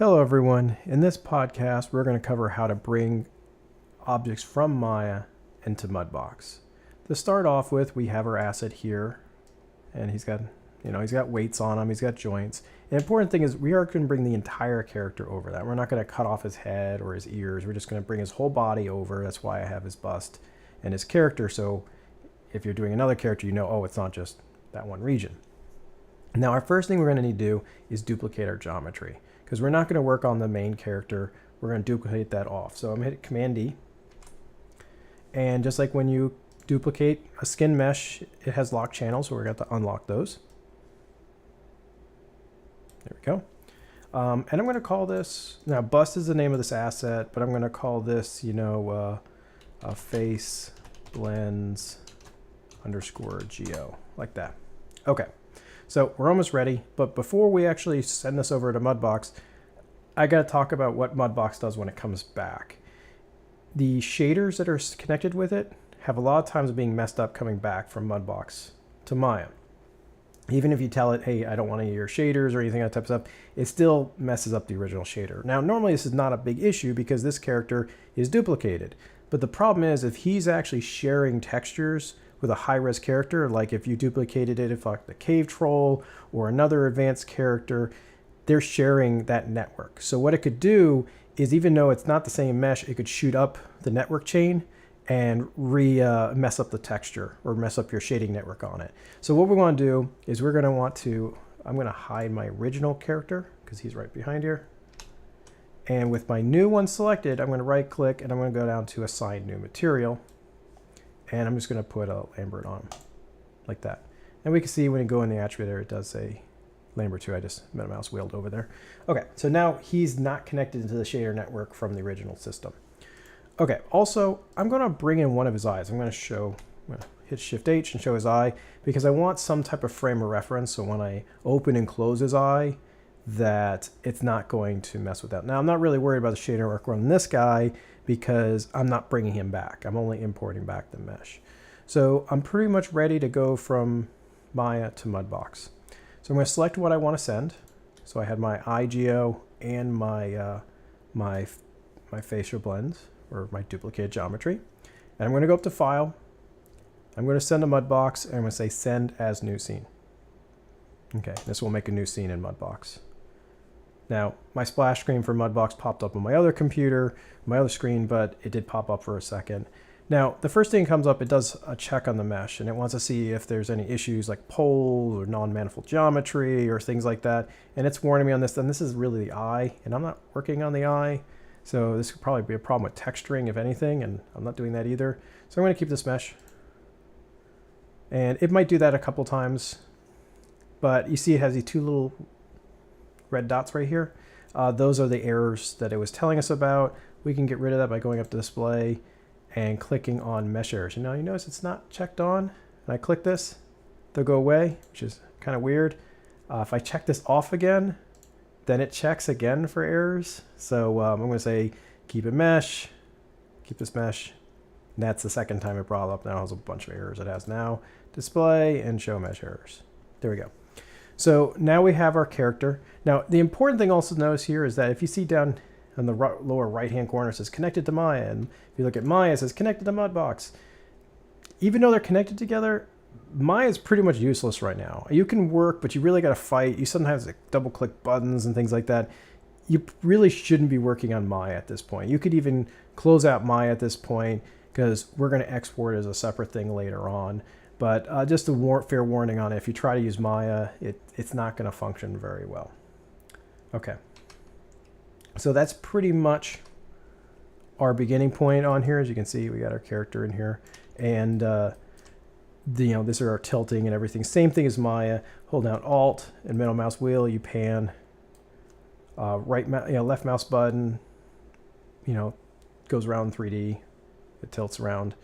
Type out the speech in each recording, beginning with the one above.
Hello everyone. In this podcast, we're going to cover how to bring objects from Maya into mudbox. To start off with, we have our asset here, and he's got weights on him, he's got joints. The important thing is we are going to bring the entire character over that. We're not going to cut off his head or his ears. We're just going to bring his whole body over. That's why I have his bust and his character. So if you're doing another character, you know, oh, it's not just that one region. Now, our first thing we're going to need to do is duplicate our geometry, because we're not going to work on the main character. We're going to duplicate that off. So I'm going to hit Command D. And just like when you duplicate a skin mesh, it has lock channels, so we're going to have to unlock those. There we go. And I'm going to call this, now bust is the name of this asset, but I'm going to call this, face blends underscore geo, like that. Okay. So we're almost ready, but before we actually send this over to mudbox, I got to talk about what mudbox does when it comes back. The shaders that are connected with it have a lot of times being messed up coming back from mudbox to Maya. Even if you tell it, hey, I don't want any of your shaders or anything, that type of stuff, it still messes up the original shader. Now, normally this is not a big issue because this character is duplicated. But the problem is if he's actually sharing textures with a high-res character, like if you duplicated it, if like the cave troll or another advanced character, they're sharing that network. So what it could do is, even though it's not the same mesh, it could shoot up the network chain and mess up the texture or mess up your shading network on it. So what we want to do is I'm going to hide my original character because he's right behind here. And with my new one selected, I'm going to right click and I'm going to go down to Assign New Material. And I'm just going to put a Lambert on him, like that. And we can see when you go in the attribute, it does say Lambert 2. I just mouse wheeled over there. Okay, so now he's not connected to the shader network from the original system. Okay, also, I'm going to bring in one of his eyes. I'm going to hit Shift H and show his eye, because I want some type of frame of reference. So when I open and close his eye, that it's not going to mess with that. Now, I'm not really worried about the shader network on this guy, because I'm not bringing him back. I'm only importing back the mesh. So I'm pretty much ready to go from Maya to mudbox. So I'm going to select what I want to send. So I have my iGeo and my facial blends, or my duplicated geometry. And I'm going to go up to File. I'm going to send a mudbox, and I'm going to say Send as New Scene. Okay, this will make a new scene in mudbox. Now, my splash screen for mudbox popped up on my other computer, my other screen, but it did pop up for a second. Now, the first thing comes up, it does a check on the mesh, and it wants to see if there's any issues like poles or non-manifold geometry or things like that. And it's warning me on this, and this is really the eye, and I'm not working on the eye. So this could probably be a problem with texturing, if anything, and I'm not doing that either. So I'm going to keep this mesh. And it might do that a couple times, but you see it has these two little red dots right here. Those are the errors that it was telling us about. We can get rid of that by going up to Display and clicking on Mesh Errors. Now you notice it's not checked on, and I click this, they'll go away, which is kind of weird. If I check this off again, then it checks again for errors. So I'm going to say keep it mesh, keep this mesh. And that's the second time it brought up. Now it has a bunch of errors it has now. Display and show mesh errors. There we go. So now we have our character. Now, the important thing also to notice here is that if you see down in the lower right-hand corner, it says connected to Maya. And if you look at Maya, it says connected to mudbox. Even though they're connected together, Maya is pretty much useless right now. You can work, but you really got to fight. You sometimes like double-click buttons and things like that. You really shouldn't be working on Maya at this point. You could even close out Maya at this point, because we're going to export it as a separate thing later on. But just a fair warning on it, if you try to use Maya, it's not going to function very well. Okay. So that's pretty much our beginning point on here. As you can see, we got our character in here. And, this is our tilting and everything. Same thing as Maya. Hold down Alt and middle mouse wheel, you pan. Left mouse button, goes around 3D. It tilts around.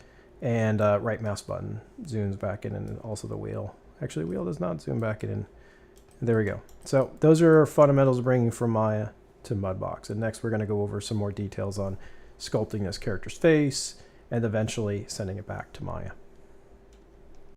And right mouse button zooms back in, and also the wheel. Actually, the wheel does not zoom back in. There we go. So those are fundamentals of bringing from Maya to mudbox. And next we're going to go over some more details on sculpting this character's face and eventually sending it back to Maya.